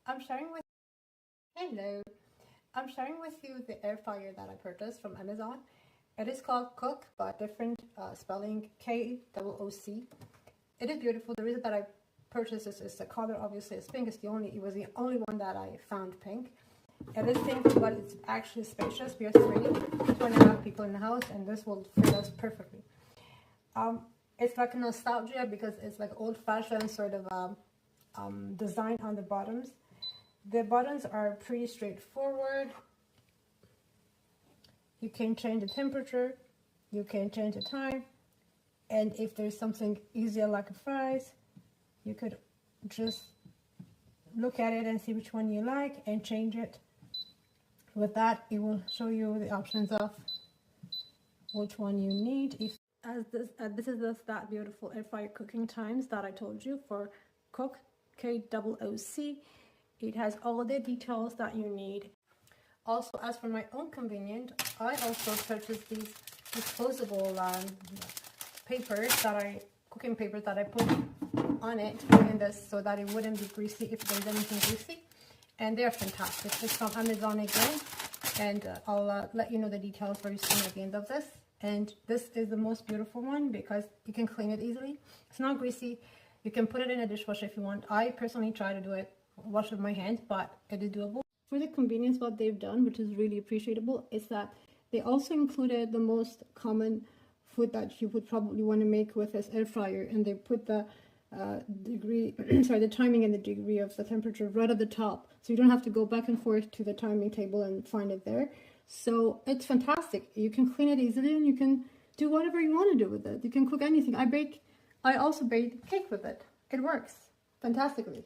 I'm sharing with Hello. I'm sharing with you the air fryer that I purchased from Amazon. It is called KOOC, but different spelling, KOOC. It is beautiful. The reason that I purchased this is the color obviously is pink. It was the only one that I found pink. It is pink, but it's actually spacious. We are 2.5 people in the house, and this will fit us perfectly. It's like a nostalgia because it's like old-fashioned sort of design on the bottoms. The buttons are pretty straightforward. You can change the temperature, you can change the time, and if there's something easier like fries, you could just look at it and see which one you like and change it. With that, it will show you the options of which one you need. This is that beautiful air fryer cooking times that I told you for KOOC, KOOC. It has all the details that you need. Also, as for my own convenience, I also purchased these disposable cooking papers that I put on it in this so that it wouldn't be greasy if there's anything greasy. And they're fantastic. It's from Amazon again, and I'll let you know the details very soon at the end of this. And this is the most beautiful one because you can clean it easily. It's not greasy. You can put it in a dishwasher if you want. I personally try to do it, wash with my hands, but it is doable. For the convenience, what they've done, which is really appreciable, is that they also included the most common food that you would probably want to make with this air fryer, and they put the the timing and the degree of the temperature right at the top, so you don't have to go back and forth to the timing table and find it there. So it's fantastic. You can clean it easily, and you can do whatever you want to do with it. You can cook anything. I also bake cake with it. It works fantastically.